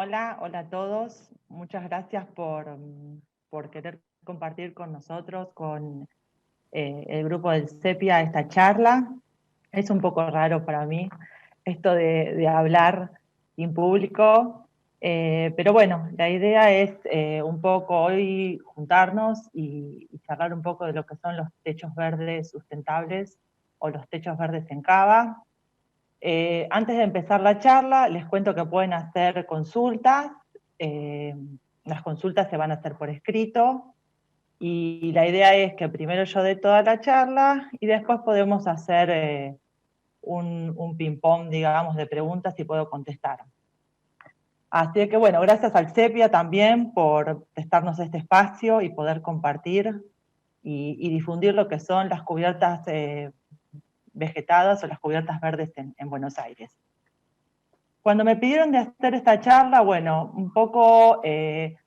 Hola a todos. Muchas gracias por querer compartir con nosotros, con el grupo del CEPIA, esta charla. Es un poco raro para mí esto de hablar en público, pero bueno, la idea es un poco hoy juntarnos y charlar un poco de lo que son los techos verdes sustentables o los techos verdes en Cava. Antes de empezar la charla, les cuento que pueden hacer consultas. eh, las consultas se van a hacer por escrito y la idea es que primero yo dé toda la charla y después podemos hacer un ping-pong, digamos, de preguntas y puedo contestar. Así que bueno, gracias al CEPIA también por prestarnos este espacio y poder compartir y difundir lo que son las cubiertas vegetadas o las cubiertas verdes en Buenos Aires. Cuando me pidieron de hacer esta charla, bueno, un poco qué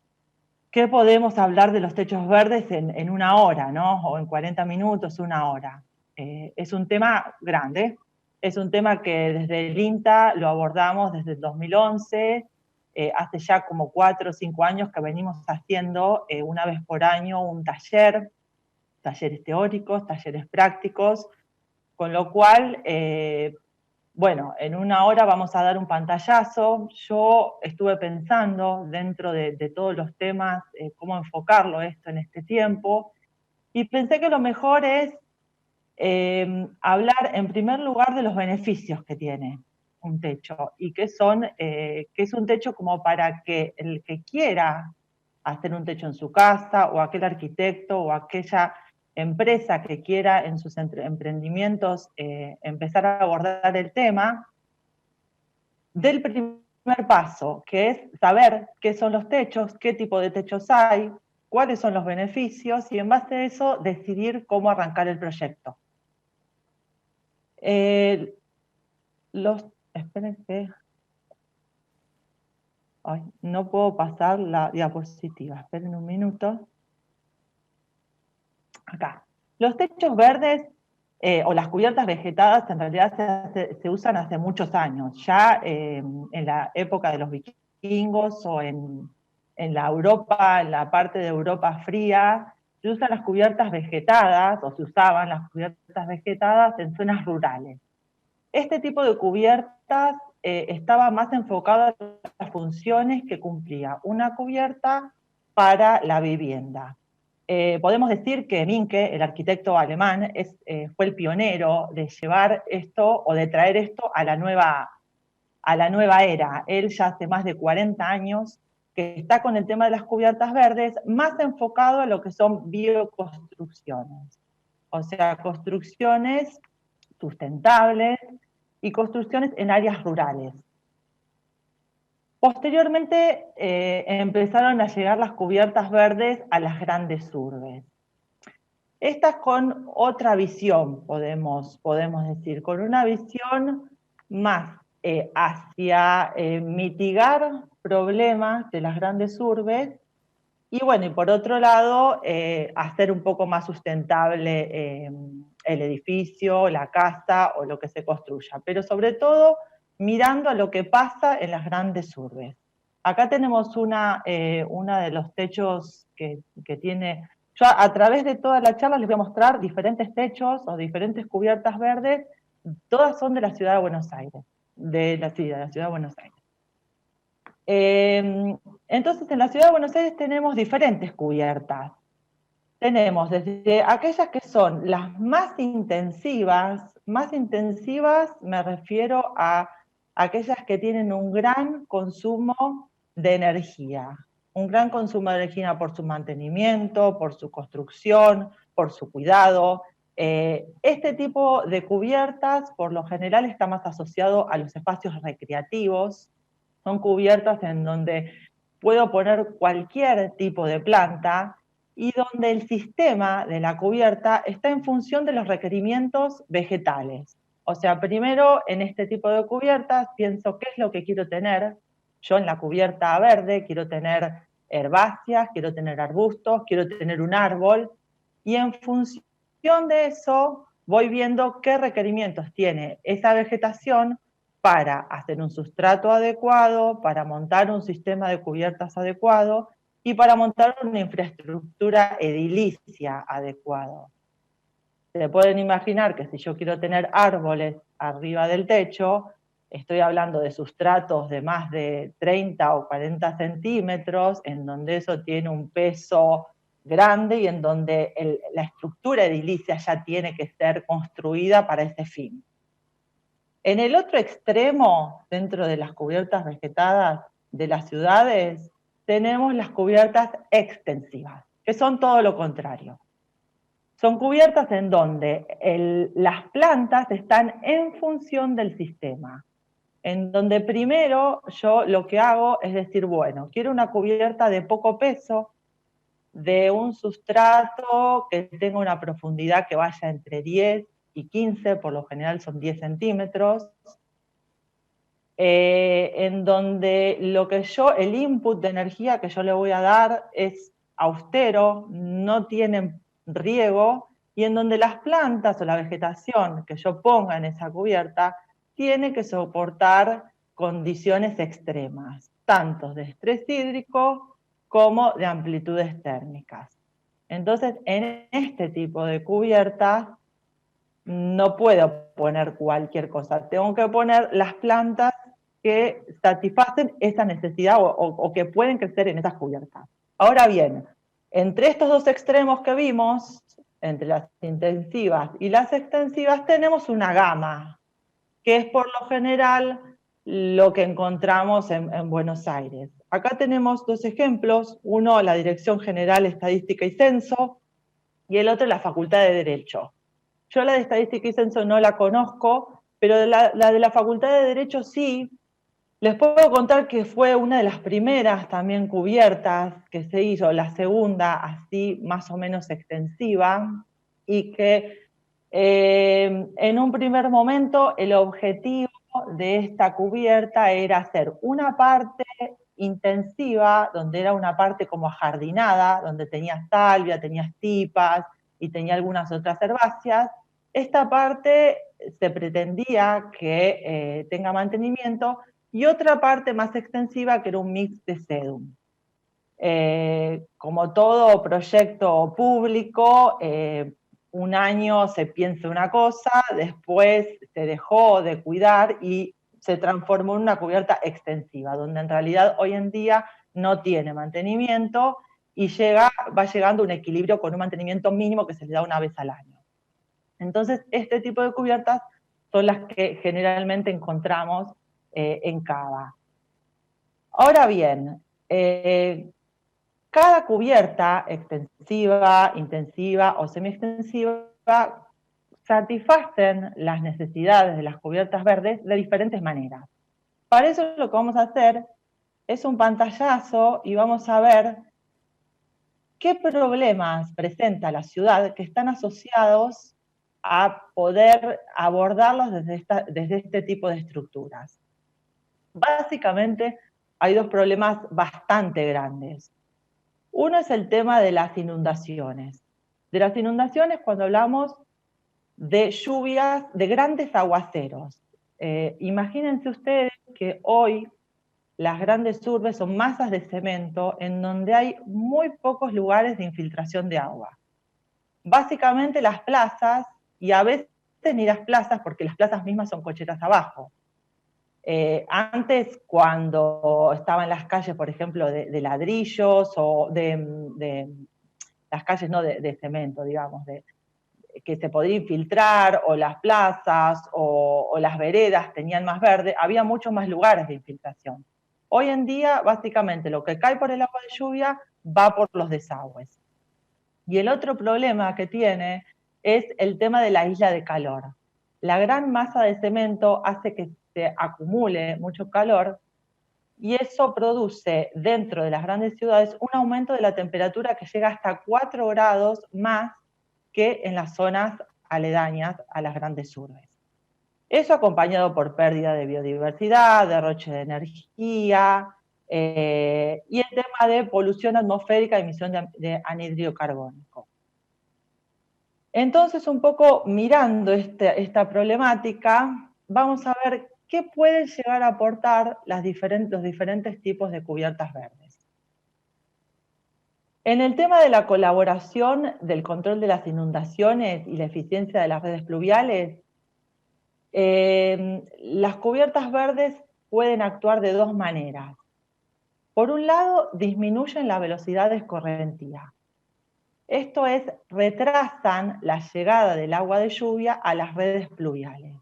podemos hablar de los techos verdes en una hora, ¿no? O en 40 minutos, una hora. Es un tema grande, es un tema que desde el INTA lo abordamos desde el 2011, hace ya como 4 o 5 años que venimos haciendo una vez por año un taller, talleres teóricos, talleres prácticos, con lo cual bueno, en una hora vamos a dar un pantallazo. Yo estuve pensando dentro de todos los temas cómo enfocarlo esto en este tiempo y pensé que lo mejor es hablar en primer lugar de los beneficios que tiene un techo y que es un techo como para que el que quiera hacer un techo en su casa o aquel arquitecto o aquella empresa que quiera en sus emprendimientos empezar a abordar el tema, del primer paso, que es saber qué son los techos, qué tipo de techos hay, cuáles son los beneficios y en base a eso decidir cómo arrancar el proyecto. Espérense. Ay, no puedo pasar la diapositiva. Esperen un minuto. Acá. Los techos verdes o las cubiertas vegetadas en realidad se usan hace muchos años. Ya en la época de los vikingos o en la Europa, en la parte de Europa fría, se usan las cubiertas vegetadas o se usaban las cubiertas vegetadas en zonas rurales. Este tipo de cubiertas estaba más enfocado a las funciones que cumplía una cubierta para la vivienda. Podemos decir que Minke, el arquitecto alemán, fue el pionero de llevar esto o de traer esto a la nueva era. Él ya hace más de 40 años que está con el tema de las cubiertas verdes, más enfocado a lo que son bioconstrucciones. O sea, construcciones sustentables y construcciones en áreas rurales. Posteriormente empezaron a llegar las cubiertas verdes a las grandes urbes. Estas con otra visión, podemos decir, con una visión más hacia mitigar problemas de las grandes urbes y bueno, y por otro lado, hacer un poco más sustentable el edificio, la casa o lo que se construya, pero sobre todo mirando a lo que pasa en las grandes urbes. Acá tenemos una de los techos que tiene. Yo a través de toda la charla les voy a mostrar diferentes techos o diferentes cubiertas verdes, todas son de la ciudad de Buenos Aires, de la ciudad de Buenos Aires. Entonces, en la ciudad de Buenos Aires tenemos diferentes cubiertas. Tenemos desde aquellas que son las más intensivas me refiero a aquellas que tienen un gran consumo de energía, un gran consumo de energía por su mantenimiento, por su construcción, por su cuidado. Este tipo de cubiertas, por lo general, está más asociado a los espacios recreativos. Son cubiertas en donde puedo poner cualquier tipo de planta y donde el sistema de la cubierta está en función de los requerimientos vegetales. O sea, primero en este tipo de cubiertas pienso qué es lo que quiero tener. Yo en la cubierta verde quiero tener herbáceas, quiero tener arbustos, quiero tener un árbol, y en función de eso voy viendo qué requerimientos tiene esa vegetación para hacer un sustrato adecuado, para montar un sistema de cubiertas adecuado y para montar una infraestructura edilicia adecuado. Se pueden imaginar que si yo quiero tener árboles arriba del techo, estoy hablando de sustratos de más de 30 o 40 centímetros, en donde eso tiene un peso grande y en donde la estructura edilicia ya tiene que ser construida para ese fin. En el otro extremo, dentro de las cubiertas vegetadas de las ciudades, tenemos las cubiertas extensivas, que son todo lo contrario. Son cubiertas en donde las plantas están en función del sistema, en donde primero yo lo que hago es decir, bueno, quiero una cubierta de poco peso, de un sustrato que tenga una profundidad que vaya entre 10 y 15, por lo general son 10 centímetros, en donde el input de energía que yo le voy a dar es austero, no tiene riego, y en donde las plantas o la vegetación que yo ponga en esa cubierta tiene que soportar condiciones extremas, tanto de estrés hídrico como de amplitudes térmicas. Entonces, en este tipo de cubiertas no puedo poner cualquier cosa, tengo que poner las plantas que satisfacen esa necesidad o que pueden crecer en esas cubiertas. Ahora bien, entre estos dos extremos que vimos, entre las intensivas y las extensivas, tenemos una gama, que es por lo general lo que encontramos en Buenos Aires. Acá tenemos dos ejemplos, uno la Dirección General Estadística y Censo, y el otro la Facultad de Derecho. Yo la de Estadística y Censo no la conozco, pero la de la Facultad de Derecho sí. Les puedo contar que fue una de las primeras también cubiertas que se hizo, la segunda así más o menos extensiva, y que en un primer momento el objetivo de esta cubierta era hacer una parte intensiva, donde era una parte como ajardinada, donde tenías salvia, tenías tipas y tenía algunas otras herbáceas. Esta parte se pretendía que tenga mantenimiento, y otra parte más extensiva que era un mix de sedum. Como todo proyecto público, un año se piensa una cosa, después se dejó de cuidar y se transformó en una cubierta extensiva, donde en realidad hoy en día no tiene mantenimiento y va llegando a un equilibrio con un mantenimiento mínimo que se le da una vez al año. Entonces, este tipo de cubiertas son las que generalmente encontramos en Cava. Ahora bien, cada cubierta extensiva, intensiva o semiextensiva satisfacen las necesidades de las cubiertas verdes de diferentes maneras. Para eso lo que vamos a hacer es un pantallazo y vamos a ver qué problemas presenta la ciudad que están asociados a poder abordarlos desde este tipo de estructuras. Básicamente hay dos problemas bastante grandes. Uno es el tema de las inundaciones. De las inundaciones cuando hablamos de lluvias, de grandes aguaceros. Imagínense ustedes que hoy las grandes urbes son masas de cemento en donde hay muy pocos lugares de infiltración de agua. Básicamente las plazas, y a veces ni las plazas, porque las plazas mismas son cocheras abajo. Antes, cuando estaban las calles, por ejemplo, de ladrillos o de las calles no de cemento, digamos, que se podía infiltrar, o las plazas o las veredas tenían más verde, había muchos más lugares de infiltración. Hoy en día, básicamente, lo que cae por el agua de lluvia va por los desagües. Y el otro problema que tiene es el tema de la isla de calor. La gran masa de cemento hace que se acumule mucho calor y eso produce dentro de las grandes ciudades un aumento de la temperatura que llega hasta 4 grados más que en las zonas aledañas a las grandes urbes. Eso acompañado por pérdida de biodiversidad, derroche de energía, y el tema de polución atmosférica, emisión de anhídrido carbónico. Entonces, un poco mirando esta problemática, vamos a ver qué pueden llegar a aportar los diferentes tipos de cubiertas verdes. En el tema de la colaboración del control de las inundaciones y la eficiencia de las redes pluviales, las cubiertas verdes pueden actuar de dos maneras. Por un lado, disminuyen la velocidad de escorrentía. Esto es, retrasan la llegada del agua de lluvia a las redes pluviales.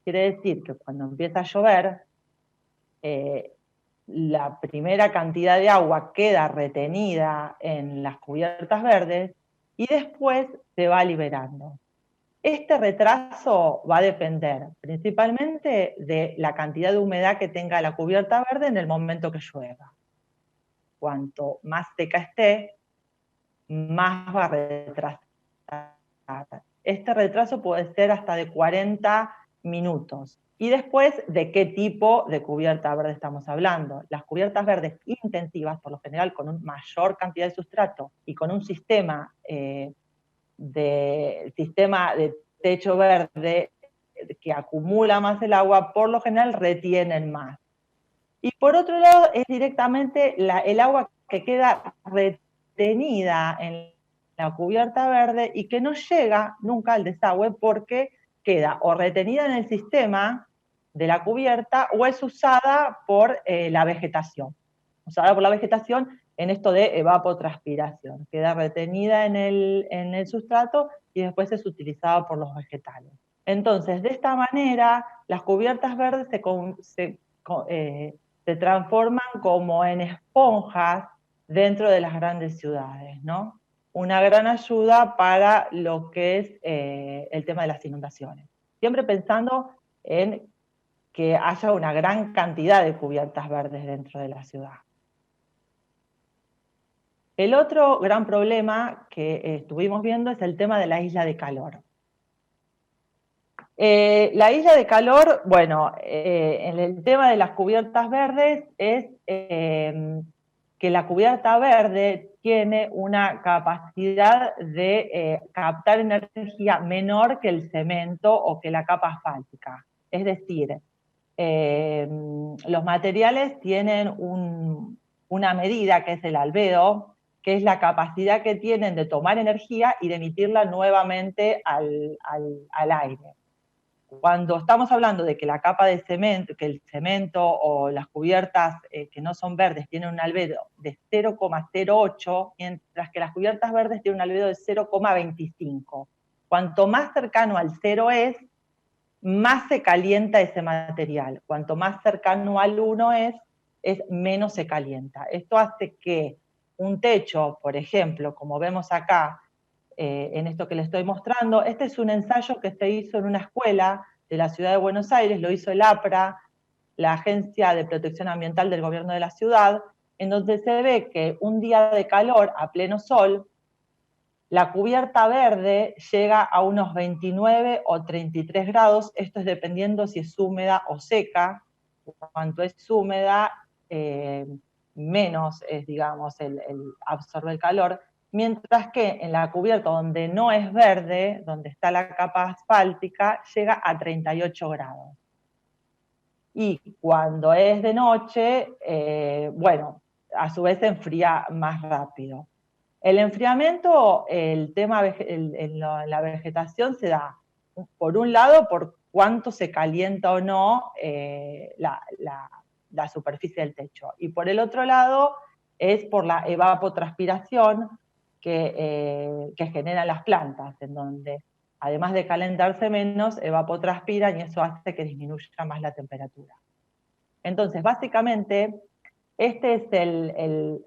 Quiere decir que cuando empieza a llover, la primera cantidad de agua queda retenida en las cubiertas verdes y después se va liberando. Este retraso va a depender principalmente de la cantidad de humedad que tenga la cubierta verde en el momento que llueva. Cuanto más seca esté, más va a retrasar. Este retraso puede ser hasta de 40 minutos. Y después, ¿de qué tipo de cubierta verde estamos hablando? Las cubiertas verdes intensivas, por lo general con una mayor cantidad de sustrato y con un sistema de techo verde que acumula más el agua, por lo general retienen más. Y por otro lado, es directamente el agua que queda retenida en la cubierta verde y que no llega nunca al desagüe porque queda o retenida en el sistema de la cubierta o es usada por la vegetación. Usada por la vegetación en esto de evapotranspiración. Queda retenida en el sustrato y después es utilizada por los vegetales. Entonces, de esta manera, las cubiertas verdes se transforman como en esponjas dentro de las grandes ciudades, ¿no? Una gran ayuda para lo que es el tema de las inundaciones. Siempre pensando en que haya una gran cantidad de cubiertas verdes dentro de la ciudad. El otro gran problema que estuvimos viendo es el tema de la isla de calor. La isla de calor, bueno, en el tema de las cubiertas verdes es que la cubierta verde tiene una capacidad de captar energía menor que el cemento o que la capa asfáltica. Es decir, los materiales tienen una medida que es el albedo, que es la capacidad que tienen de tomar energía y de emitirla nuevamente al aire. Cuando estamos hablando de que la capa de cemento, que el cemento o las cubiertas que no son verdes tienen un albedo de 0,08, mientras que las cubiertas verdes tienen un albedo de 0,25. Cuanto más cercano al cero es, más se calienta ese material. Cuanto más cercano al 1 es menos se calienta. Esto hace que un techo, por ejemplo, como vemos acá, en esto que les estoy mostrando, este es un ensayo que se hizo en una escuela de la ciudad de Buenos Aires, lo hizo el APRA, la Agencia de Protección Ambiental del Gobierno de la Ciudad, en donde se ve que un día de calor a pleno sol, la cubierta verde llega a unos 29 o 33 grados, esto es dependiendo si es húmeda o seca. Cuanto es húmeda, menos es, digamos, absorbe el calor, mientras que en la cubierta donde no es verde, donde está la capa asfáltica, llega a 38 grados. Y cuando es de noche, bueno, a su vez se enfría más rápido. El enfriamiento, el tema en la vegetación se da, por un lado, por cuánto se calienta o no la superficie del techo. Y por el otro lado, es por la evapotranspiración que generan las plantas, en donde, además de calentarse menos, evapotranspiran y eso hace que disminuya más la temperatura. Entonces, básicamente, este es el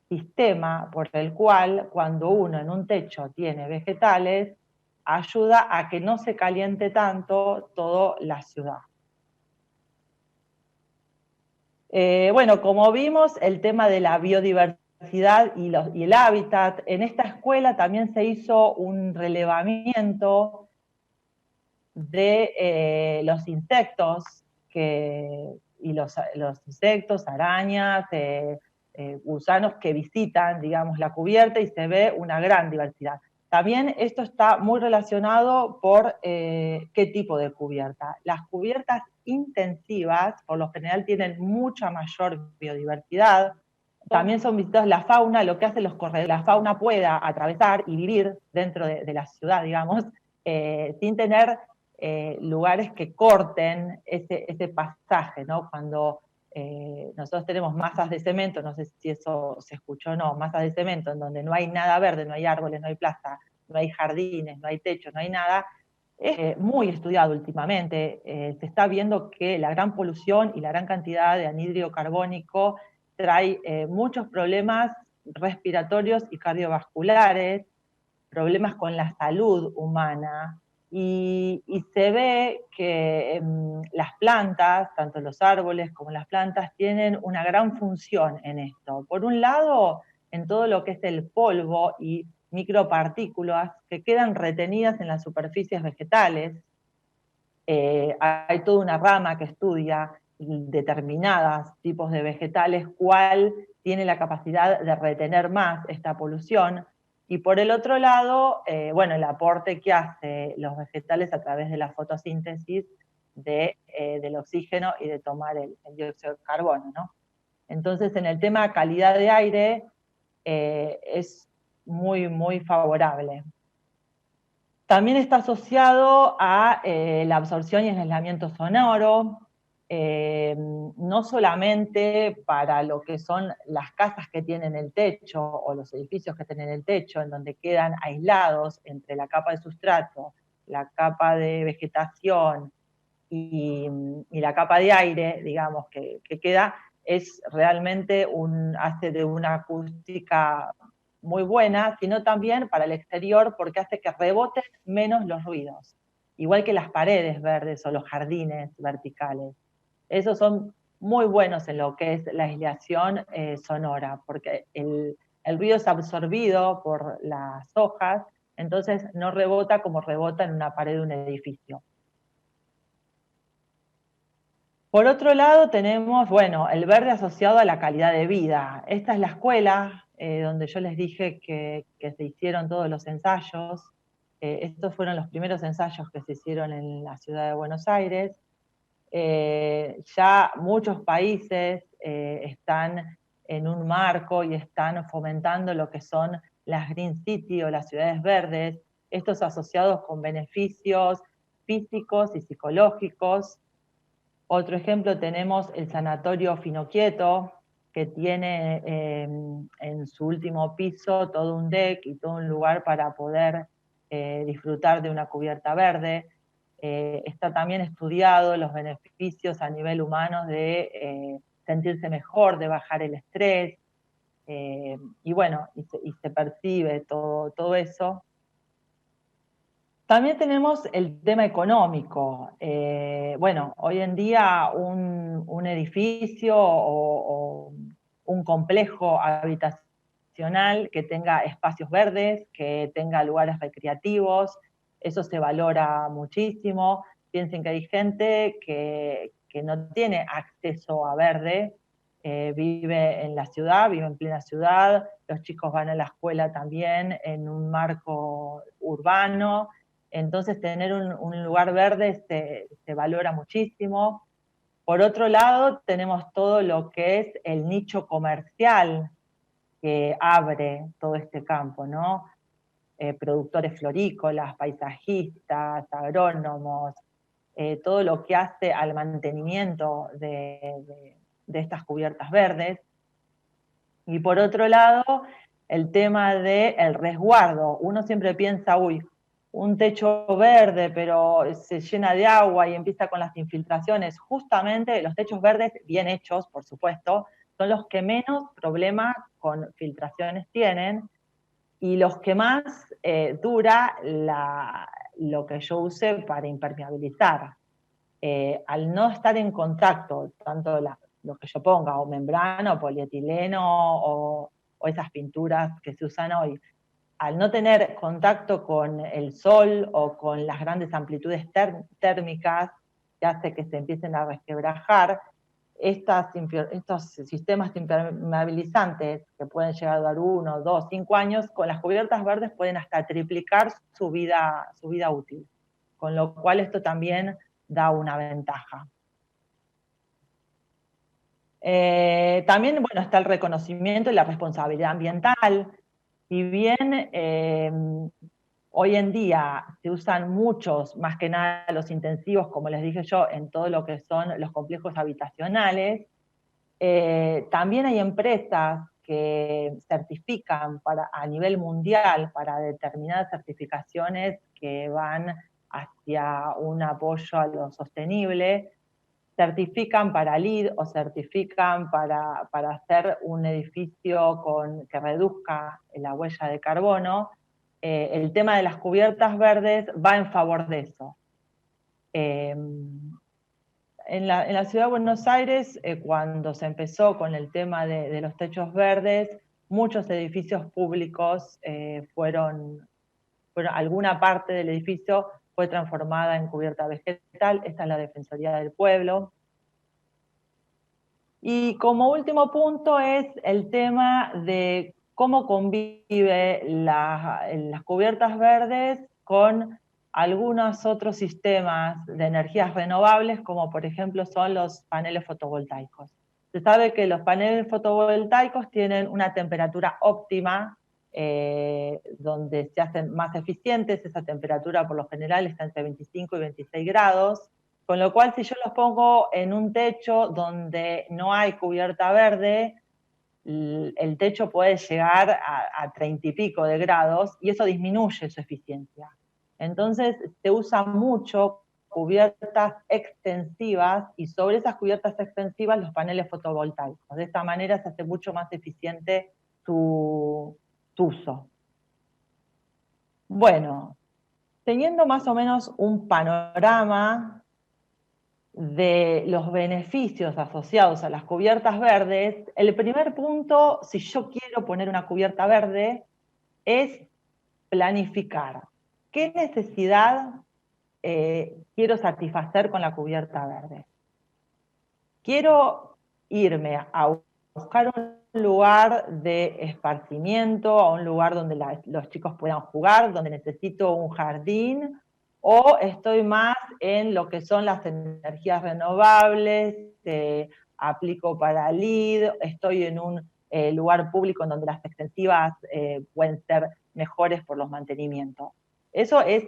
sistema por el cual cuando uno en un techo tiene vegetales, ayuda a que no se caliente tanto toda la ciudad. Bueno, como vimos, el tema de la biodiversidad y el hábitat, en esta escuela también se hizo un relevamiento de los insectos y los insectos, arañas, gusanos que visitan, digamos, la cubierta y se ve una gran diversidad. También esto está muy relacionado por qué tipo de cubierta. Las cubiertas intensivas, por lo general, tienen mucha mayor biodiversidad. También son visitados la fauna, lo que hace los corredores, la fauna pueda atravesar y vivir dentro de la ciudad, digamos, sin tener lugares que corten ese pasaje, ¿no? Cuando nosotros tenemos masas de cemento, no sé si eso se escuchó o no, masas de cemento en donde no hay nada verde, no hay árboles, no hay plaza, no hay jardines, no hay techo, no hay nada, es muy estudiado últimamente. Se está viendo que la gran polución y la gran cantidad de anhídrido carbónico trae muchos problemas respiratorios y cardiovasculares, problemas con la salud humana, y se ve que las plantas, tanto los árboles como las plantas, tienen una gran función en esto. Por un lado, en todo lo que es el polvo y micropartículas que quedan retenidas en las superficies vegetales. Hay toda una rama que estudia determinados tipos de vegetales, cuál tiene la capacidad de retener más esta polución. Y por el otro lado, bueno, el aporte que hace los vegetales a través de la fotosíntesis del oxígeno y de tomar el dióxido de carbono, ¿no? Entonces, en el tema calidad de aire, es muy, muy favorable. También está asociado a la absorción y el aislamiento sonoro, no solamente para lo que son las casas que tienen el techo o los edificios que tienen el techo, en donde quedan aislados entre la capa de sustrato, la capa de vegetación y la capa de aire, digamos, que queda, es realmente hace de una acústica muy buena, sino también para el exterior porque hace que reboten menos los ruidos, igual que las paredes verdes o los jardines verticales. Esos son muy buenos en lo que es la aislación sonora, porque el ruido es absorbido por las hojas, entonces no rebota como rebota en una pared de un edificio. Por otro lado tenemos, bueno, el verde asociado a la calidad de vida. Esta es la escuela donde yo les dije que se hicieron todos los ensayos. Estos fueron los primeros ensayos que se hicieron en la ciudad de Buenos Aires. Ya muchos países están en un marco y están fomentando lo que son las Green City o las ciudades verdes, estos asociados con beneficios físicos y psicológicos. Otro ejemplo tenemos el Sanatorio Finoquieto, que tiene en su último piso todo un deck y todo un lugar para poder disfrutar de una cubierta verde. Está también estudiado los beneficios a nivel humano de sentirse mejor, de bajar el estrés, y bueno, y se percibe todo eso. También tenemos el tema económico. Bueno, hoy en día un edificio o un complejo habitacional que tenga espacios verdes, que tenga lugares recreativos, eso se valora muchísimo. Piensen que hay gente que no tiene acceso a verde, vive en la ciudad, vive en plena ciudad, los chicos van a la escuela también en un marco urbano. Entonces tener un lugar verde se valora muchísimo. Por otro lado, tenemos todo lo que es el nicho comercial que abre todo este campo, ¿no? Productores florícolas, paisajistas, agrónomos, todo lo que hace al mantenimiento de estas cubiertas verdes. Y por otro lado, el tema del resguardo. Uno siempre piensa, uy, un techo verde, pero se llena de agua y empieza con las infiltraciones. Justamente los techos verdes, bien hechos, por supuesto, son los que menos problemas con filtraciones tienen y los que más dura lo que yo use para impermeabilizar. Al no estar en contacto, tanto lo que yo ponga, o membrana, o polietileno, o esas pinturas que se usan hoy, al no tener contacto con el sol o con las grandes amplitudes térmicas que hace que se empiecen a resquebrajar, estos sistemas impermeabilizantes, que pueden llegar a durar 1, 2, 5 años, con las cubiertas verdes pueden hasta triplicar su vida útil. Con lo cual esto también da una ventaja. También, bueno, está el reconocimiento y la responsabilidad ambiental. Si bien hoy en día se usan muchos, más que nada los intensivos, como les dije yo, en todo lo que son los complejos habitacionales, también hay empresas que certifican a nivel mundial para determinadas certificaciones que van hacia un apoyo a lo sostenible, certifican para LEED o certifican para hacer un edificio que reduzca la huella de carbono. El tema de las cubiertas verdes va en favor de eso. En la ciudad de Buenos Aires, cuando se empezó con el tema de los techos verdes, muchos edificios públicos alguna parte del edificio fue transformada en cubierta vegetal. Esta es la Defensoría del Pueblo. Y como último punto es el tema de cómo convive las cubiertas verdes con algunos otros sistemas de energías renovables, como por ejemplo son los paneles fotovoltaicos. Se sabe que los paneles fotovoltaicos tienen una temperatura óptima, donde se hacen más eficientes. Esa temperatura por lo general está entre 25 y 26 grados, con lo cual si yo los pongo en un techo donde no hay cubierta verde, el techo puede llegar a 30 y pico de grados y eso disminuye su eficiencia. Entonces se usa mucho cubiertas extensivas y sobre esas cubiertas extensivas los paneles fotovoltaicos. De esta manera se hace mucho más eficiente su uso. Bueno, teniendo más o menos un panorama de los beneficios asociados a las cubiertas verdes, el primer punto, si yo quiero poner una cubierta verde, es planificar. ¿Qué necesidad quiero satisfacer con la cubierta verde? Quiero irme a buscar un lugar de esparcimiento, a un lugar donde los chicos puedan jugar, donde necesito un jardín, o estoy más en lo que son las energías renovables, aplico para LEED, estoy en un lugar público en donde las extensivas pueden ser mejores por los mantenimientos. Eso es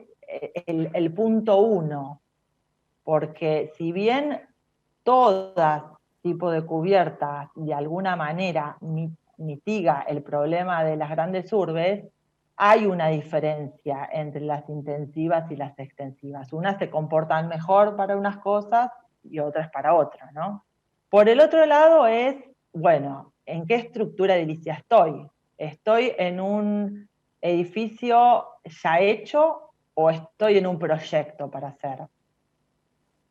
el punto 1, porque si bien todo tipo de cubiertas de alguna manera mitiga el problema de las grandes urbes, hay una diferencia entre las intensivas y las extensivas. Unas se comportan mejor para unas cosas y otras para otras, ¿no? Por el otro lado es, bueno, ¿en qué estructura edilicia estoy? ¿Estoy en un edificio ya hecho o estoy en un proyecto para hacer?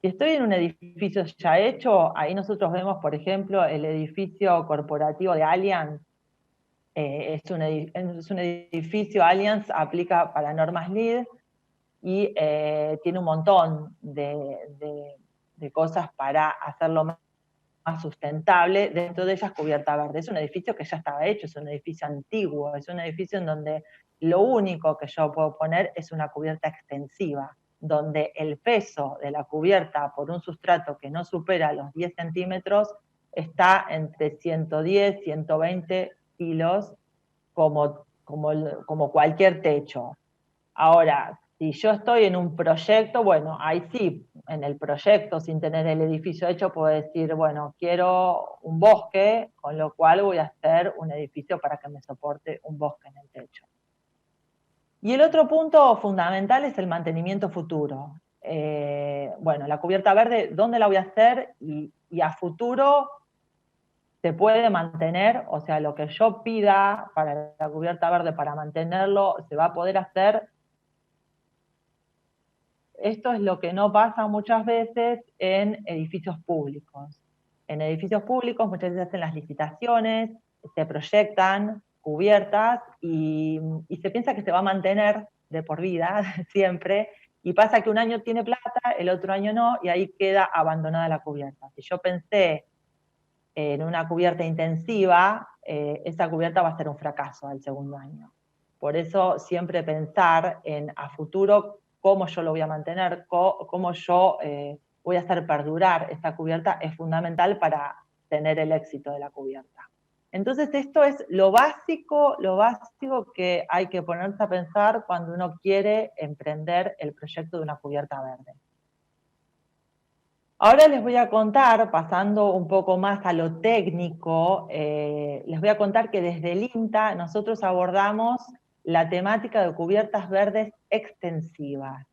Si estoy en un edificio ya hecho, ahí nosotros vemos, por ejemplo, el edificio corporativo de Allianz. Es un edificio, Allianz aplica para normas LEED y tiene un montón de cosas para hacerlo más sustentable, dentro de ellas cubierta verde. Es un edificio que ya estaba hecho, es un edificio antiguo, es un edificio en donde lo único que yo puedo poner es una cubierta extensiva, donde el peso de la cubierta por un sustrato que no supera los 10 centímetros está entre 110, 120 kilos, como cualquier techo. Ahora, si yo estoy en un proyecto, bueno, ahí sí, en el proyecto, sin tener el edificio hecho, puedo decir, bueno, quiero un bosque, con lo cual voy a hacer un edificio para que me soporte un bosque en el techo. Y el otro punto fundamental es el mantenimiento futuro. Bueno, la cubierta verde, ¿dónde la voy a hacer? Y a futuro se puede mantener, o sea, lo que yo pida para la cubierta verde para mantenerlo, se va a poder hacer. Esto es lo que no pasa muchas veces en edificios públicos. En edificios públicos muchas veces hacen las licitaciones, se proyectan cubiertas y se piensa que se va a mantener de por vida siempre, y pasa que un año tiene plata, el otro año no, y ahí queda abandonada la cubierta. Si yo pensé en una cubierta intensiva, esa cubierta va a ser un fracaso al segundo año. Por eso siempre pensar en a futuro cómo yo lo voy a mantener, cómo yo voy a hacer perdurar esta cubierta es fundamental para tener el éxito de la cubierta. Entonces esto es lo básico que hay que ponerse a pensar cuando uno quiere emprender el proyecto de una cubierta verde. Ahora les voy a contar, pasando un poco más a lo técnico, les voy a contar que desde el INTA nosotros abordamos la temática de cubiertas verdes extensivas.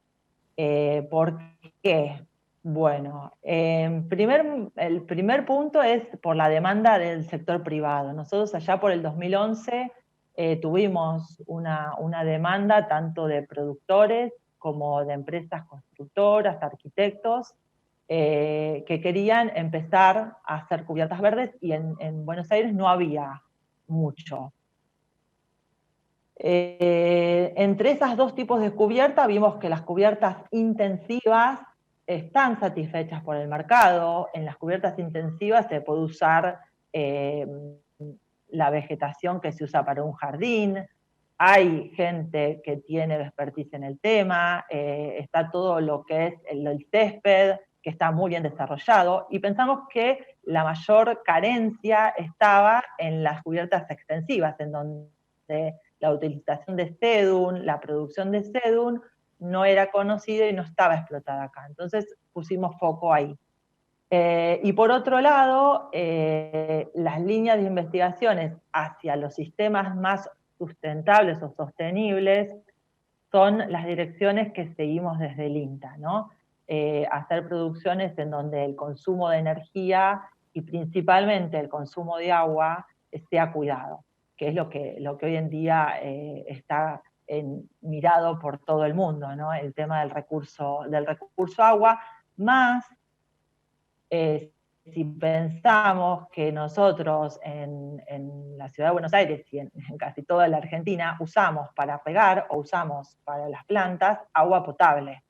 ¿Por qué? Bueno, el primer punto es por la demanda del sector privado. Nosotros allá por el 2011 tuvimos una demanda tanto de productores como de empresas constructoras, arquitectos, que querían empezar a hacer cubiertas verdes y en Buenos Aires no había mucho. Entre esos dos tipos de cubierta vimos que las cubiertas intensivas están satisfechas por el mercado. En las cubiertas intensivas se puede usar la vegetación que se usa para un jardín. Hay gente que tiene expertise en el tema, está todo lo que es el césped, que está muy bien desarrollado, y pensamos que la mayor carencia estaba en las cubiertas extensivas, en donde la utilización de sedum, la producción de sedum, no era conocida y no estaba explotada acá. Entonces pusimos foco ahí. Y por otro lado, las líneas de investigaciones hacia los sistemas más sustentables o sostenibles son las direcciones que seguimos desde el INTA, ¿no? Hacer producciones en donde el consumo de energía y principalmente el consumo de agua sea cuidado, que es lo que hoy en día está mirado por todo el mundo, ¿no? El tema del recurso agua, más si pensamos que nosotros en la ciudad de Buenos Aires y en casi toda la Argentina usamos para regar o usamos para las plantas agua potable.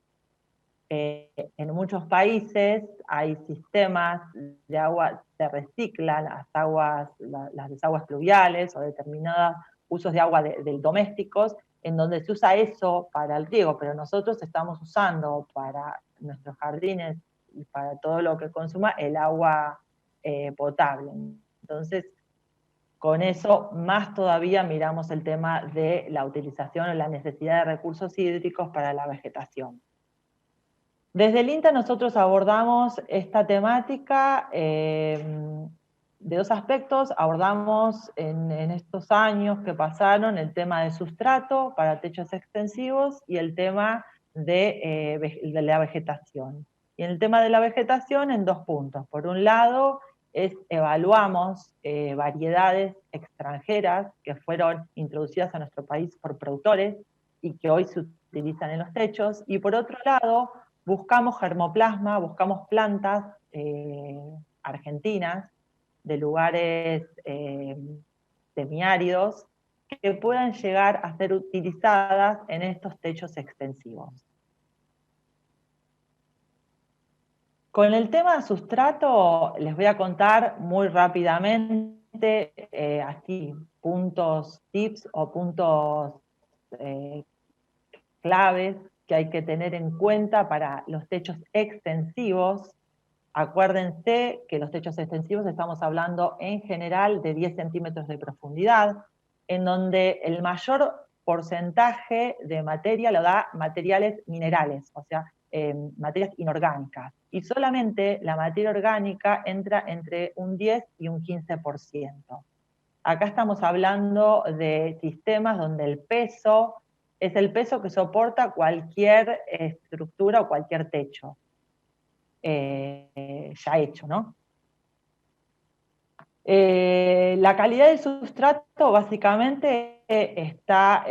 En muchos países hay sistemas de agua, se reciclan las desagües pluviales o determinados usos de agua de domésticos, en donde se usa eso para el riego, pero nosotros estamos usando para nuestros jardines y para todo lo que consuma el agua potable. Entonces, con eso, más todavía miramos el tema de la utilización o la necesidad de recursos hídricos para la vegetación. Desde el INTA nosotros abordamos esta temática de dos aspectos. Abordamos en estos años que pasaron el tema de sustrato para techos extensivos y el tema de la vegetación. Y en el tema de la vegetación en dos puntos. Por un lado, evaluamos variedades extranjeras que fueron introducidas a nuestro país por productores y que hoy se utilizan en los techos. Y por otro lado, buscamos germoplasma, buscamos plantas argentinas de lugares semiáridos que puedan llegar a ser utilizadas en estos techos extensivos. Con el tema de sustrato les voy a contar muy rápidamente así puntos, tips o puntos claves que hay que tener en cuenta para los techos extensivos. Acuérdense que los techos extensivos estamos hablando en general de 10 centímetros de profundidad, en donde el mayor porcentaje de materia lo da materiales minerales, o sea, materias inorgánicas. Y solamente la materia orgánica entra entre un 10 y un 15%. Acá estamos hablando de sistemas donde el peso es el peso que soporta cualquier estructura o cualquier techo ya hecho, ¿no? La calidad del sustrato básicamente está,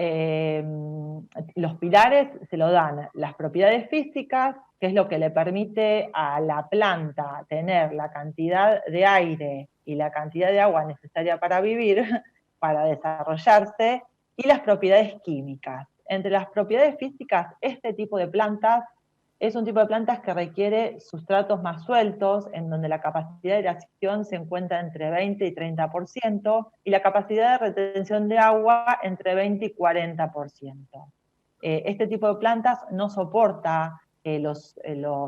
los pilares se lo dan las propiedades físicas, que es lo que le permite a la planta tener la cantidad de aire y la cantidad de agua necesaria para vivir, para desarrollarse, y las propiedades químicas. Entre las propiedades físicas, este tipo de plantas es un tipo de plantas que requiere sustratos más sueltos, en donde la capacidad de aireación se encuentra entre 20 y 30%, y la capacidad de retención de agua entre 20 y 40%. Este tipo de plantas no soporta los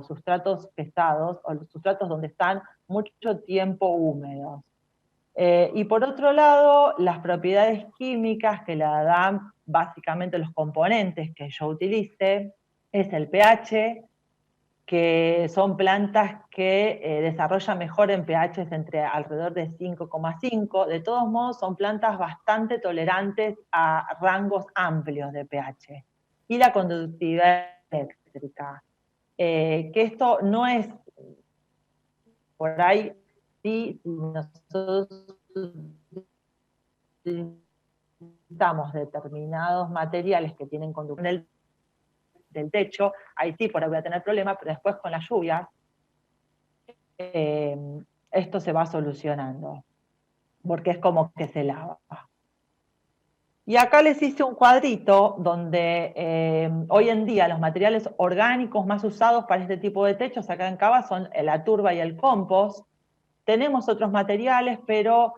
sustratos pesados, o los sustratos donde están mucho tiempo húmedos. Y por otro lado, las propiedades químicas que la dan básicamente los componentes que yo utilice, es el pH, que son plantas que desarrollan mejor en pHs entre alrededor de 5,5. De todos modos, son plantas bastante tolerantes a rangos amplios de pH. Y la conductividad eléctrica, que esto no es por ahí, sí, si nosotros utilizamos determinados materiales que tienen conducción del techo, ahí sí, por ahí voy a tener problemas, pero después con las lluvias, esto se va solucionando, porque es como que se lava. Y acá les hice un cuadrito donde hoy en día los materiales orgánicos más usados para este tipo de techos acá en Cava son la turba y el compost. Tenemos otros materiales, pero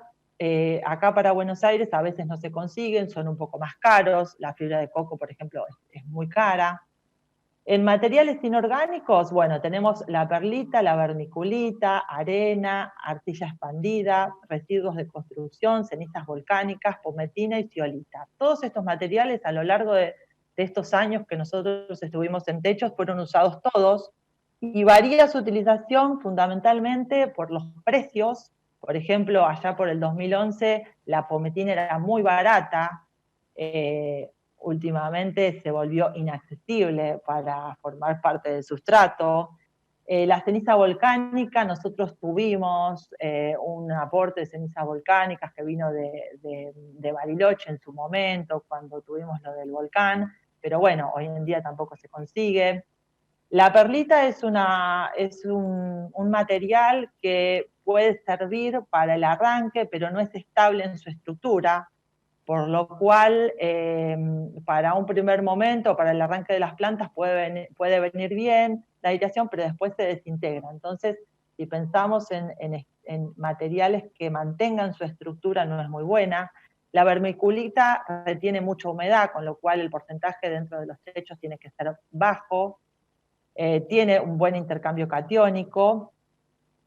acá para Buenos Aires a veces no se consiguen, son un poco más caros. La fibra de coco, por ejemplo, es muy cara. En materiales inorgánicos, bueno, tenemos la perlita, la vermiculita, arena, arcilla expandida, residuos de construcción, cenizas volcánicas, pometina y zeolita. Todos estos materiales a lo largo de estos años que nosotros estuvimos en techos fueron usados todos, y varía su utilización fundamentalmente por los precios. Por ejemplo, allá por el 2011 la pometina era muy barata, últimamente se volvió inaccesible para formar parte del sustrato. La ceniza volcánica, nosotros tuvimos un aporte de cenizas volcánicas que vino de Bariloche en su momento, cuando tuvimos lo del volcán, pero bueno, hoy en día tampoco se consigue. La perlita es un material que puede servir para el arranque, pero no es estable en su estructura, por lo cual para un primer momento, para el arranque de las plantas puede venir bien la aireación, pero después se desintegra. Entonces, si pensamos en materiales que mantengan su estructura, no es muy buena. La vermiculita retiene mucha humedad, con lo cual el porcentaje dentro de los techos tiene que ser bajo. Tiene un buen intercambio catiónico.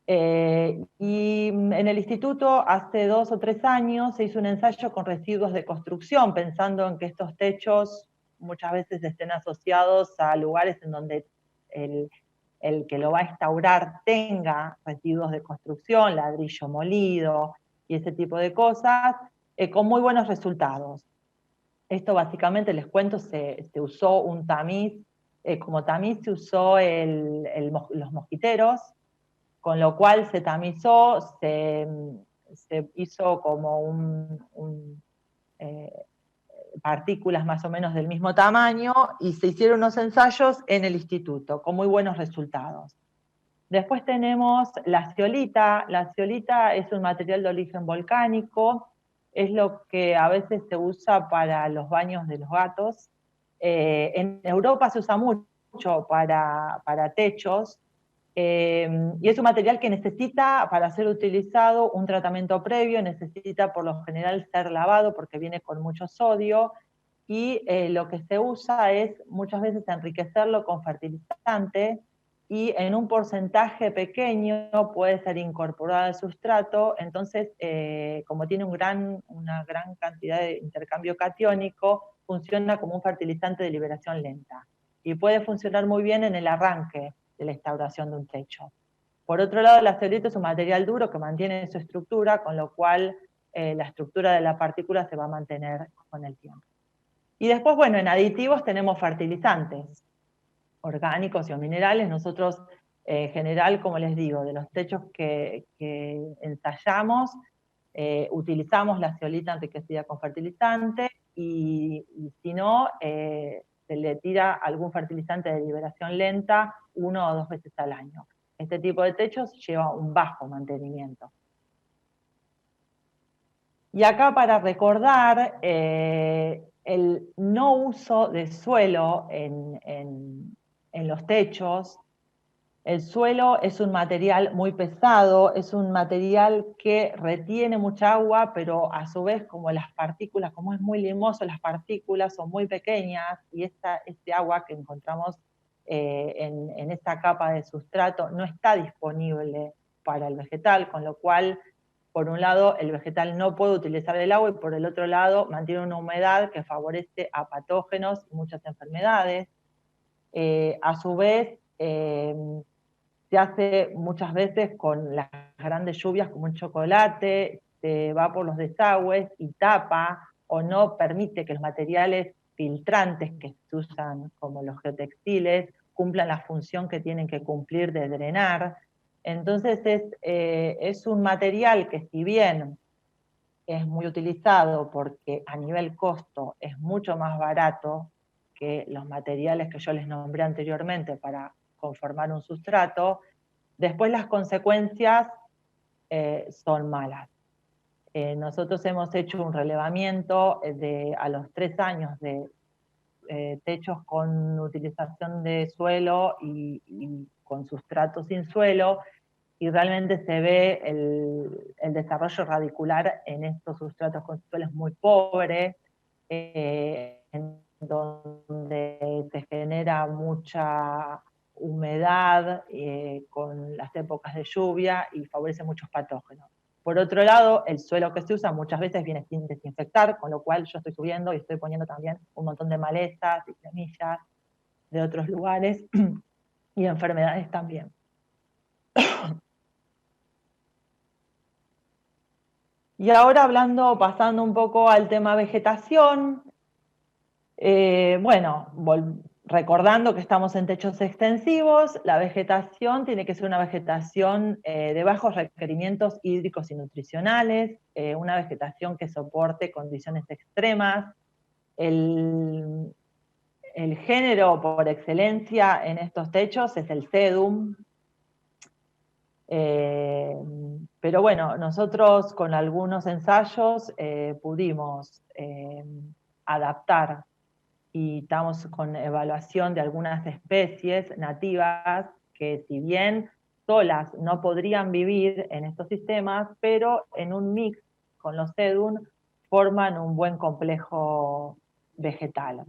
Y en el instituto hace 2 o 3 años se hizo un ensayo con residuos de construcción, pensando en que estos techos muchas veces estén asociados a lugares en donde el que lo va a instaurar tenga residuos de construcción, ladrillo molido y ese tipo de cosas, con muy buenos resultados. Esto básicamente, les cuento, se usó un tamiz, como tamiz se usó los mosquiteros, con lo cual se tamizó, se hizo como partículas más o menos del mismo tamaño, y se hicieron unos ensayos en el instituto, con muy buenos resultados. Después tenemos la zeolita. La zeolita es un material de origen volcánico, es lo que a veces se usa para los baños de los gatos. En Europa se usa mucho para techos, y es un material que necesita, para ser utilizado, un tratamiento previo, necesita por lo general ser lavado porque viene con mucho sodio, y lo que se usa es muchas veces enriquecerlo con fertilizante, y en un porcentaje pequeño puede ser incorporado al sustrato. Entonces, como tiene una gran cantidad de intercambio catiónico, funciona como un fertilizante de liberación lenta, y puede funcionar muy bien en el arranque de la instauración de un techo. Por otro lado, la zeolita es un material duro que mantiene su estructura, con lo cual la estructura de la partícula se va a mantener con el tiempo. Y después, bueno, en aditivos tenemos fertilizantes orgánicos y o minerales. Nosotros, en general, como les digo, de los techos que ensayamos, utilizamos la zeolita enriquecida con fertilizante, y si no, se le tira algún fertilizante de liberación lenta 1 o 2 veces al año. Este tipo de techos lleva un bajo mantenimiento. Y acá, para recordar, el no uso de suelo en en los techos. El suelo es un material muy pesado, es un material que retiene mucha agua, pero a su vez, como las partículas, como es muy limoso, las partículas son muy pequeñas y este agua que encontramos en esta capa de sustrato no está disponible para el vegetal, con lo cual, por un lado, el vegetal no puede utilizar el agua y por el otro lado, mantiene una humedad que favorece a patógenos y muchas enfermedades. A su vez, se hace muchas veces con las grandes lluvias como un chocolate, se va por los desagües y tapa o no permite que los materiales filtrantes que se usan, como los geotextiles, cumplan la función que tienen que cumplir de drenar. Entonces es un material que, si bien es muy utilizado porque a nivel costo es mucho más barato que los materiales que yo les nombré anteriormente para conformar un sustrato, después las consecuencias son malas. Nosotros hemos hecho un relevamiento a los 3 años de techos con utilización de suelo y con sustrato sin suelo, y realmente se ve el desarrollo radicular en estos sustratos con suelo es muy pobre, en donde se genera mucha humedad con las épocas de lluvia y favorece muchos patógenos. Por otro lado, el suelo que se usa muchas veces viene sin desinfectar, con lo cual yo estoy subiendo y estoy poniendo también un montón de malezas y semillas de otros lugares y enfermedades también. Y ahora pasando un poco al tema vegetación, bueno, recordando que estamos en techos extensivos, la vegetación tiene que ser una vegetación de bajos requerimientos hídricos y nutricionales, una vegetación que soporte condiciones extremas. El, el género por excelencia en estos techos es el sedum. Pero bueno, nosotros con algunos ensayos pudimos adaptar y estamos con evaluación de algunas especies nativas que, si bien solas no podrían vivir en estos sistemas, pero en un mix con los sedum forman un buen complejo vegetal.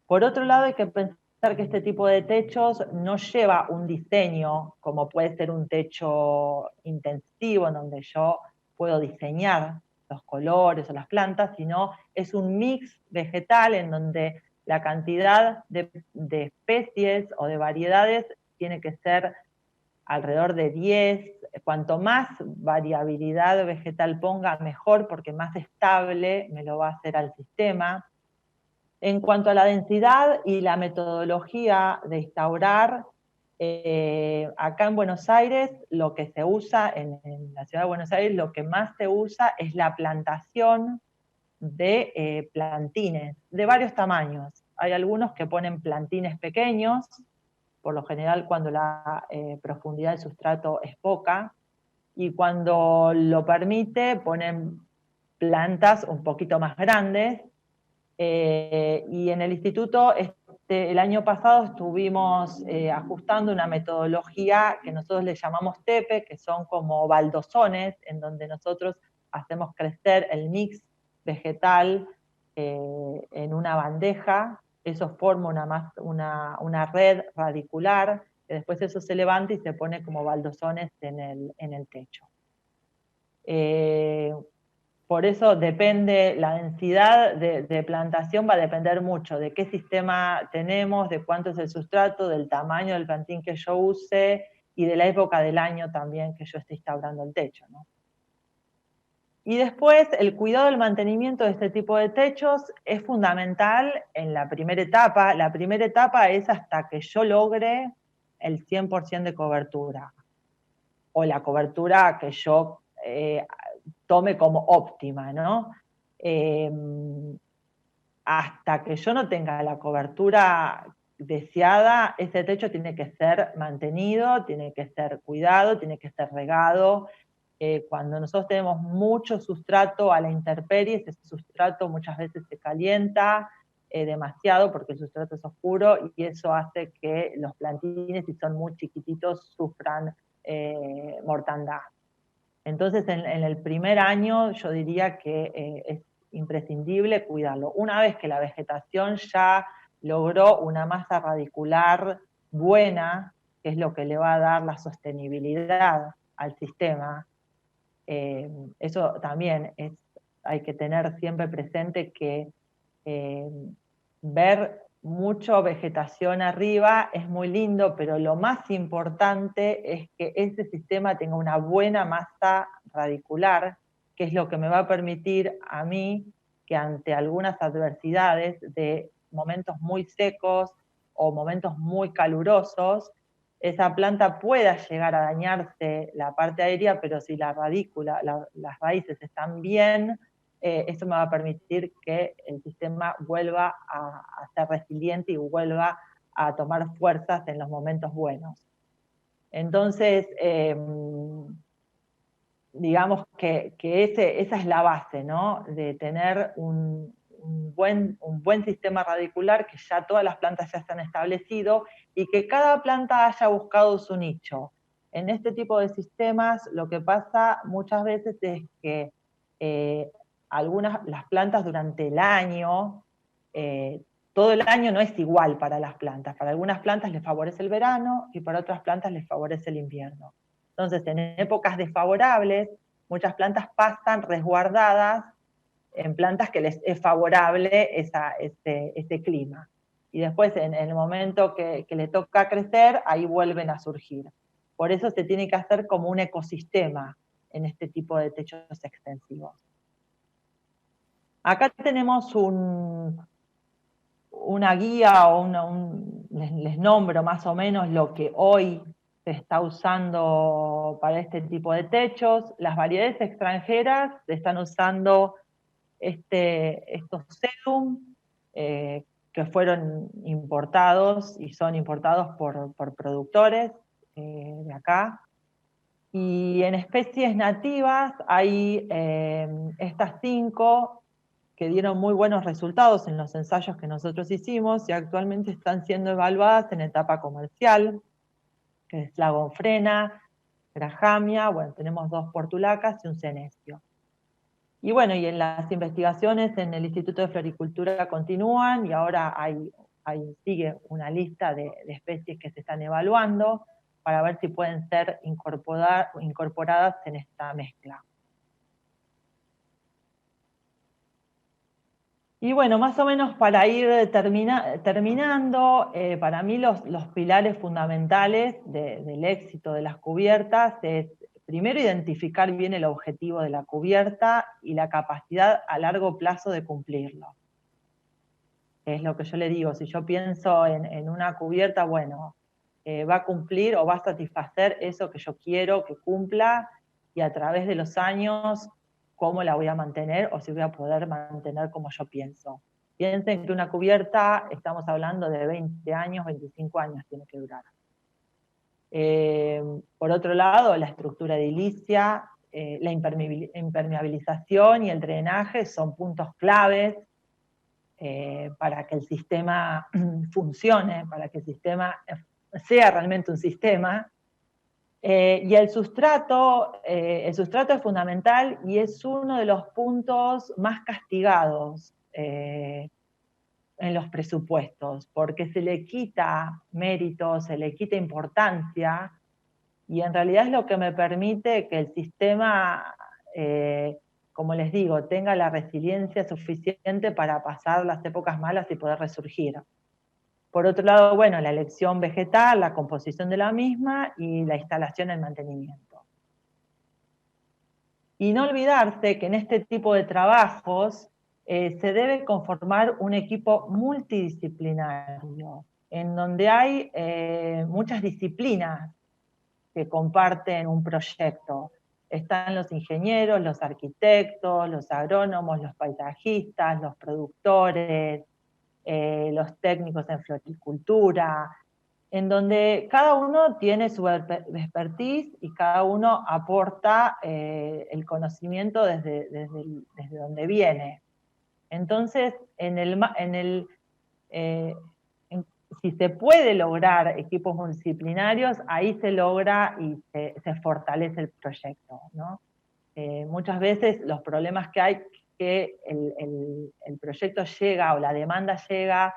Por otro lado, hay que pensar que este tipo de techos no lleva un diseño como puede ser un techo intensivo, en donde yo puedo diseñar los colores o las plantas, sino es un mix vegetal en donde la cantidad de especies o de variedades tiene que ser alrededor de 10. Cuanto más variabilidad vegetal ponga, mejor, porque más estable me lo va a hacer al sistema. En cuanto a la densidad y la metodología de instaurar, acá en Buenos Aires, lo que se usa, en la ciudad de Buenos Aires, lo que más se usa es la plantación de plantines de varios tamaños. Hay algunos que ponen plantines pequeños, por lo general cuando la profundidad del sustrato es poca, y cuando lo permite ponen plantas un poquito más grandes. Y en el instituto el año pasado estuvimos ajustando una metodología que nosotros le llamamos TEPE, que son como baldosones, en donde nosotros hacemos crecer el mix vegetal en una bandeja. Eso forma una red radicular, que después eso se levanta y se pone como baldosones en el techo. Por eso depende, la densidad de plantación va a depender mucho de qué sistema tenemos, de cuánto es el sustrato, del tamaño del plantín que yo use y de la época del año también que yo esté instaurando el techo, ¿no? Y después, el cuidado del mantenimiento de este tipo de techos es fundamental en la primera etapa. La primera etapa es hasta que yo logre el 100% de cobertura, o la cobertura que yo tome como óptima, ¿no? Hasta que yo no tenga la cobertura deseada, ese techo tiene que ser mantenido, tiene que ser cuidado, tiene que ser regado. Cuando nosotros tenemos mucho sustrato a la intemperie, ese sustrato muchas veces se calienta, demasiado porque el sustrato es oscuro y eso hace que los plantines, si son muy chiquititos, sufran mortandad. Entonces, en el primer año yo diría que es imprescindible cuidarlo. Una vez que la vegetación ya logró una masa radicular buena, que es lo que le va a dar la sostenibilidad al sistema, eso también hay que tener siempre presente que ver mucho vegetación arriba es muy lindo, pero lo más importante es que ese sistema tenga una buena masa radicular, que es lo que me va a permitir a mí que ante algunas adversidades de momentos muy secos o momentos muy calurosos, esa planta pueda llegar a dañarse la parte aérea, pero si la radícula, las raíces están bien, eso me va a permitir que el sistema vuelva a ser resiliente y vuelva a tomar fuerzas en los momentos buenos. Entonces, digamos que esa es la base, ¿no? De tener un buen sistema radicular, que ya todas las plantas ya se han establecido y que cada planta haya buscado su nicho. En este tipo de sistemas lo que pasa muchas veces es que las plantas durante el año, todo el año no es igual para las plantas. Para algunas plantas les favorece el verano y para otras plantas les favorece el invierno. Entonces, en épocas desfavorables, muchas plantas pasan resguardadas en plantas que les es favorable ese clima. Y después, en el momento que le toca crecer, ahí vuelven a surgir. Por eso se tiene que hacer como un ecosistema en este tipo de techos extensivos. Acá tenemos una guía o les nombro más o menos lo que hoy se está usando para este tipo de techos. Las variedades extranjeras están usando estos sedum que fueron importados y son importados por productores de acá. Y en especies nativas hay estas 5 que dieron muy buenos resultados en los ensayos que nosotros hicimos y actualmente están siendo evaluadas en etapa comercial, que es la gonfrena, grajamia, bueno, tenemos 2 portulacas y un senecio. Y bueno, y en las investigaciones en el Instituto de Floricultura continúan y ahora sigue una lista de especies que se están evaluando para ver si pueden ser incorporadas en esta mezcla. Y bueno, más o menos para ir terminando, para mí los pilares fundamentales del éxito de las cubiertas es, primero, identificar bien el objetivo de la cubierta y la capacidad a largo plazo de cumplirlo. Es lo que yo le digo, si yo pienso en una cubierta, bueno, va a cumplir o va a satisfacer eso que yo quiero que cumpla, y a través de los años cómo la voy a mantener o si voy a poder mantener como yo pienso. Piensen que una cubierta, estamos hablando de 20 años, 25 años tiene que durar. Por otro lado, la estructura edilicia, la impermeabilización y el drenaje son puntos claves para que el sistema funcione, para que el sistema sea realmente un sistema. Y el sustrato es fundamental y es uno de los puntos más castigados en los presupuestos, porque se le quita mérito, se le quita importancia, y en realidad es lo que me permite que el sistema, como les digo, tenga la resiliencia suficiente para pasar las épocas malas y poder resurgir. Por otro lado, bueno, la elección vegetal, la composición de la misma y la instalación y el mantenimiento. Y no olvidarse que en este tipo de trabajos se debe conformar un equipo multidisciplinario, en donde hay muchas disciplinas que comparten un proyecto. Están los ingenieros, los arquitectos, los agrónomos, los paisajistas, los productores, los técnicos en floricultura, en donde cada uno tiene su expertise y cada uno aporta el conocimiento desde donde viene. Entonces, en el eh, si se puede lograr equipos multidisciplinarios, ahí se logra y se fortalece el proyecto, ¿no? Muchas veces los problemas que hay, que el proyecto llega o la demanda llega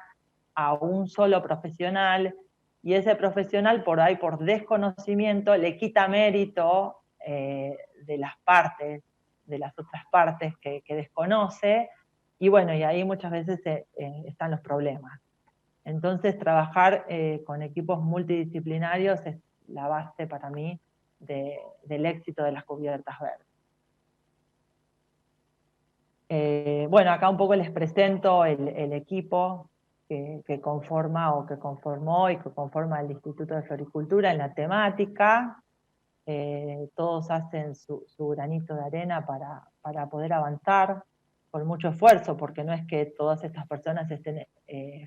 a un solo profesional, y ese profesional por ahí, por desconocimiento, le quita mérito de las partes, de las otras partes que desconoce, y bueno, y ahí muchas veces están los problemas. Entonces, trabajar con equipos multidisciplinarios es la base para mí del éxito de las cubiertas verdes. Bueno, acá un poco les presento el equipo que conforma o que conformó y que conforma el Instituto de Floricultura en la temática. Todos hacen su granito de arena para poder avanzar con mucho esfuerzo, porque no es que todas estas personas estén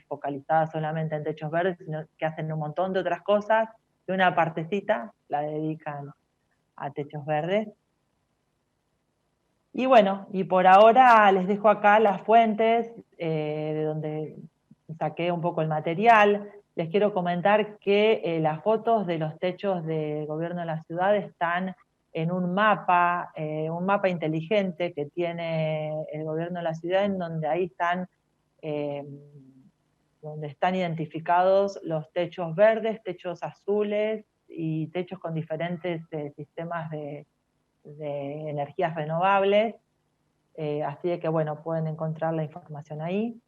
focalizadas solamente en techos verdes, sino que hacen un montón de otras cosas, y una partecita la dedican a techos verdes. Y bueno, y por ahora les dejo acá las fuentes de donde saqué un poco el material. Les quiero comentar que las fotos de los techos de gobierno de la ciudad están en un mapa inteligente que tiene el gobierno de la ciudad, en donde ahí están, donde están identificados los techos verdes, techos azules y techos con diferentes sistemas de energías renovables, así de que bueno, pueden encontrar la información ahí.